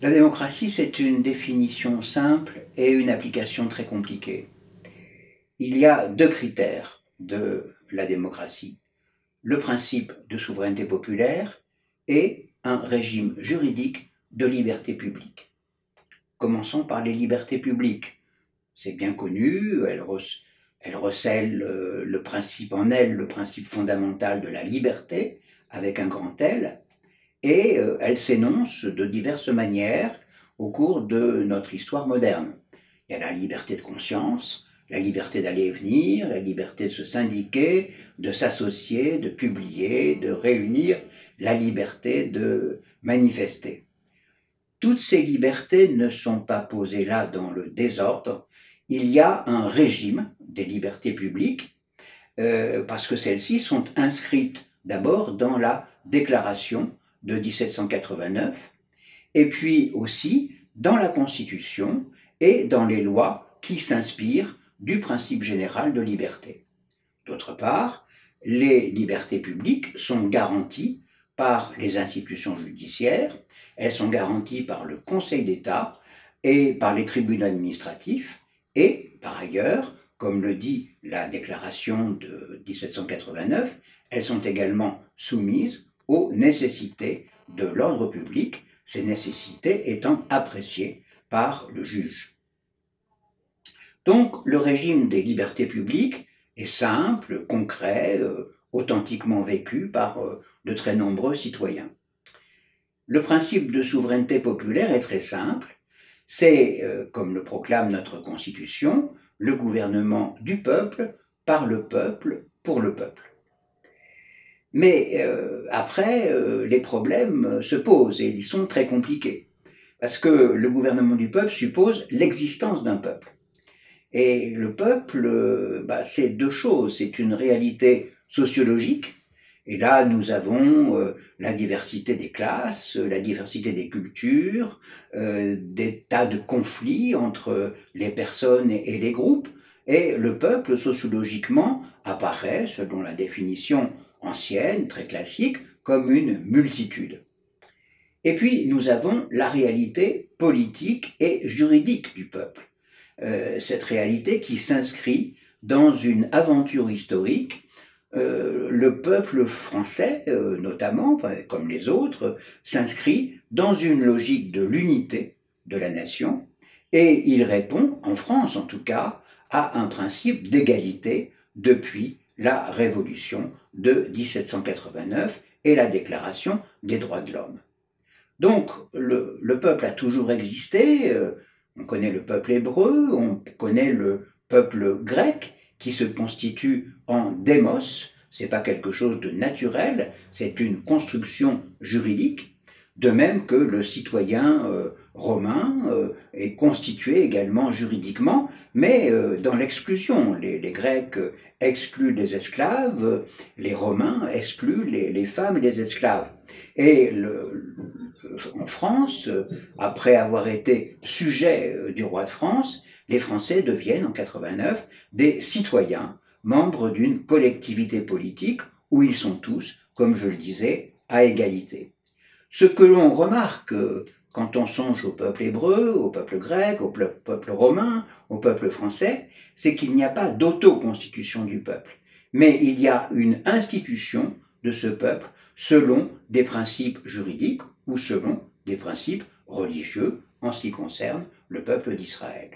La démocratie, c'est une définition simple et une application très compliquée. Il y a deux critères de la démocratie: le principe de souveraineté populaire et un régime juridique de liberté publique. Commençons par les libertés publiques. C'est bien connu, elles recèlent le principe en elles, le principe fondamental de la liberté, avec un grand L, et elles s'énoncent de diverses manières au cours de notre histoire moderne. Il y a la liberté de conscience, la liberté d'aller et venir, la liberté de se syndiquer, de s'associer, de publier, de réunir, la liberté de manifester. Toutes ces libertés ne sont pas posées là dans le désordre. Il y a un régime des libertés publiques parce que celles-ci sont inscrites d'abord dans la Déclaration de 1789 et puis aussi dans la Constitution et dans les lois qui s'inspirent du principe général de liberté. D'autre part, les libertés publiques sont garanties par les institutions judiciaires, elles sont garanties par le Conseil d'État et par les tribunaux administratifs, et par ailleurs, comme le dit la déclaration de 1789, elles sont également soumises aux nécessités de l'ordre public, ces nécessités étant appréciées par le juge. Donc, le régime des libertés publiques est simple, concret, authentiquement vécu par de très nombreux citoyens. Le principe de souveraineté populaire est très simple. C'est, comme le proclame notre Constitution, le gouvernement du peuple, par le peuple, pour le peuple. Mais après, les problèmes se posent et ils sont très compliqués. Parce que le gouvernement du peuple suppose l'existence d'un peuple. Et le peuple, c'est deux choses. C'est une réalité sociologique. Et là, nous avons la diversité des classes, la diversité des cultures, des tas de conflits entre les personnes et les groupes. Et le peuple, sociologiquement, apparaît, selon la définition ancienne, très classique, comme une multitude. Et puis, nous avons la réalité politique et juridique du peuple. Cette réalité qui s'inscrit dans une aventure historique. Le peuple français, notamment, comme les autres, s'inscrit dans une logique de l'unité de la nation et il répond, en France en tout cas, à un principe d'égalité depuis la Révolution de 1789 et la Déclaration des droits de l'homme. Donc, le peuple a toujours existé. On connaît le peuple hébreu, on connaît le peuple grec qui se constitue en démos. C'est pas quelque chose de naturel, c'est une construction juridique. De même que le citoyen romain est constitué également juridiquement, mais dans l'exclusion. Les Grecs excluent les esclaves, les Romains excluent les femmes et les esclaves. Et en France, après avoir été sujet du roi de France, les Français deviennent en 89 des citoyens, membres d'une collectivité politique où ils sont tous, comme je le disais, à égalité. Ce que l'on remarque quand on songe au peuple hébreu, au peuple grec, au peuple romain, au peuple français, c'est qu'il n'y a pas d'autoconstitution du peuple, mais il y a une institution de ce peuple selon des principes juridiques ou selon des principes religieux en ce qui concerne le peuple d'Israël.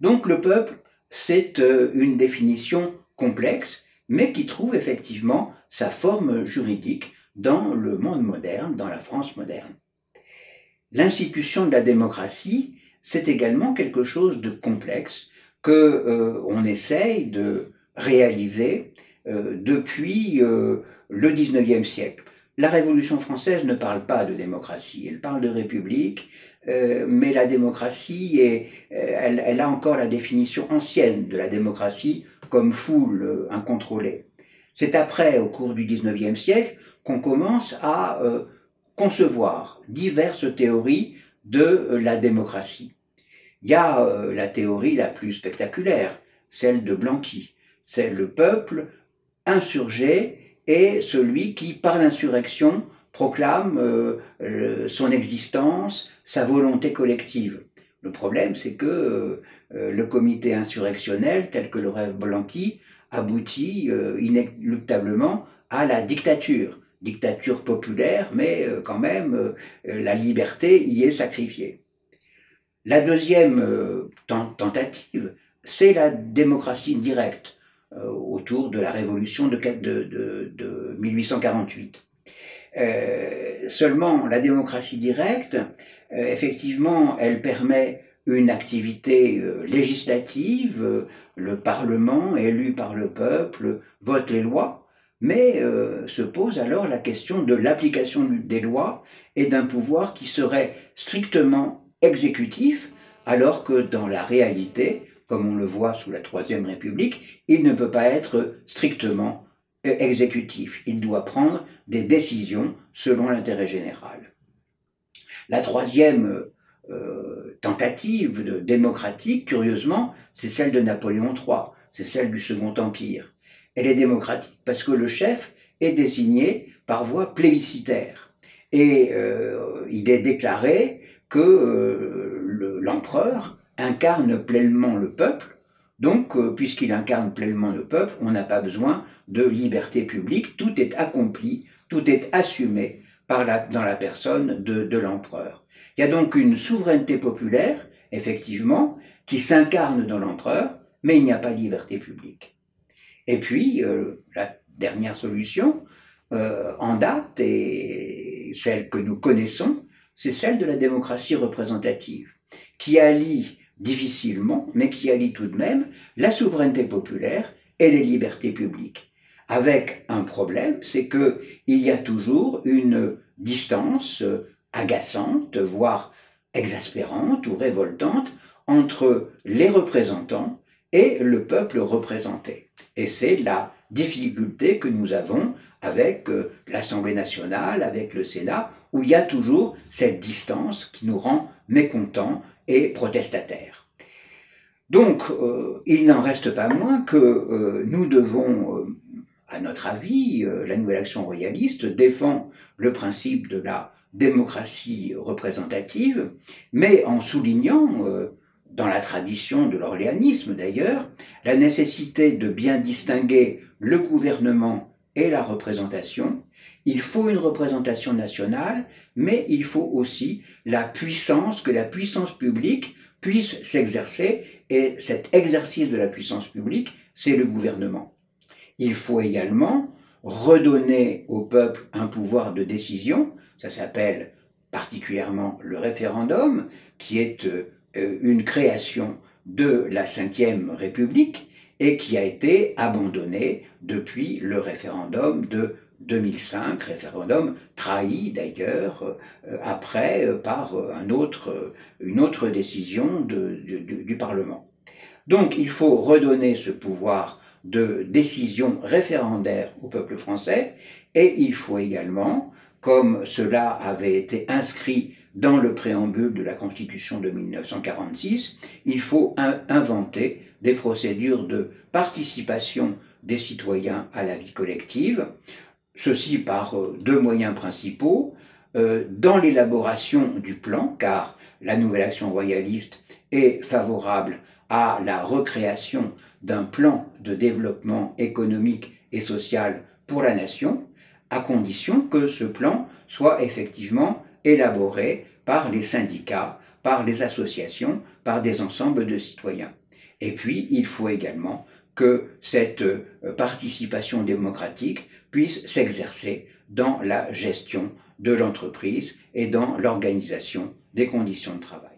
Donc le peuple, c'est une définition complexe, mais qui trouve effectivement sa forme juridique dans le monde moderne, dans la France moderne. L'institution de la démocratie, c'est également quelque chose de complexe qu'on essaye de réaliser depuis le XIXe siècle. La Révolution française ne parle pas de démocratie, elle parle de république, mais la démocratie, elle a encore la définition ancienne de la démocratie comme foule incontrôlée. C'est après, au cours du XIXe siècle, qu'on commence à concevoir diverses théories de la démocratie. Il y a la théorie la plus spectaculaire, celle de Blanqui. C'est le peuple insurgé et celui qui, par l'insurrection, proclame son existence, sa volonté collective. Le problème, c'est que le comité insurrectionnel, tel que le rêve Blanqui, aboutit inéluctablement à la dictature. Dictature populaire, mais quand même, la liberté y est sacrifiée. La deuxième tentative, c'est la démocratie directe, autour de la révolution de 1848. Seulement, la démocratie directe, effectivement, elle permet une activité législative, le Parlement, élu par le peuple, vote les lois, mais se pose alors la question de l'application des lois et d'un pouvoir qui serait strictement exécutif, alors que dans la réalité, comme on le voit sous la Troisième République, il ne peut pas être strictement exécutif. Il doit prendre des décisions selon l'intérêt général. La troisième tentative démocratique, curieusement, c'est celle de Napoléon III, c'est celle du Second Empire. Elle est démocratique parce que le chef est désigné par voie plébiscitaire. Et il est déclaré que l'empereur incarne pleinement le peuple. Donc, puisqu'il incarne pleinement le peuple, on n'a pas besoin de liberté publique, tout est accompli, tout est assumé dans la personne de l'empereur. Il y a donc une souveraineté populaire, effectivement, qui s'incarne dans l'empereur, mais il n'y a pas de liberté publique. Et puis, la dernière solution, en date, et celle que nous connaissons, c'est celle de la démocratie représentative, qui allie difficilement, mais qui allie tout de même la souveraineté populaire et les libertés publiques. Avec un problème, c'est qu'il y a toujours une distance agaçante, voire exaspérante ou révoltante, entre les représentants et le peuple représenté. Et c'est la difficulté que nous avons avec l'Assemblée nationale, avec le Sénat, où il y a toujours cette distance qui nous rend mécontents et protestataires. Donc, il n'en reste pas moins que nous devons, à notre avis, la Nouvelle Action royaliste défend le principe de la démocratie représentative, mais en soulignant, dans la tradition de l'orléanisme d'ailleurs, la nécessité de bien distinguer le gouvernement et la représentation. Il faut une représentation nationale, mais il faut aussi que la puissance publique puisse s'exercer, et cet exercice de la puissance publique, c'est le gouvernement. Il faut également redonner au peuple un pouvoir de décision, ça s'appelle particulièrement le référendum, qui est une création de la Ve République et qui a été abandonné depuis le référendum de 2005, référendum trahi d'ailleurs après par une autre décision du Parlement. Donc il faut redonner ce pouvoir de décision référendaire au peuple français, et il faut également, comme cela avait été inscrit dans le préambule de la Constitution de 1946, il faut inventer des procédures de participation des citoyens à la vie collective, ceci par deux moyens principaux, dans l'élaboration du plan, car la Nouvelle Action royaliste est favorable à la recréation d'un plan de développement économique et social pour la nation, à condition que ce plan soit effectivement élaboré par les syndicats, par les associations, par des ensembles de citoyens. Et puis, il faut également que cette participation démocratique puisse s'exercer dans la gestion de l'entreprise et dans l'organisation des conditions de travail.